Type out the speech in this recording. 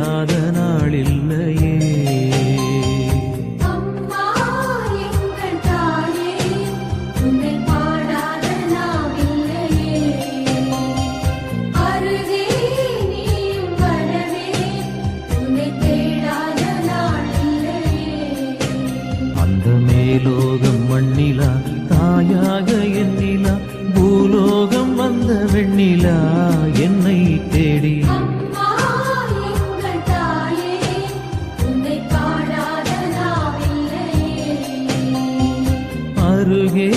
தேடாத நாளில்லையே. அந்த மேலோகம் மண்ணிலா தாயாக எண்ணிலா பூலோகம் வந்த வெண்ணிலா என்னை தேடி அருகே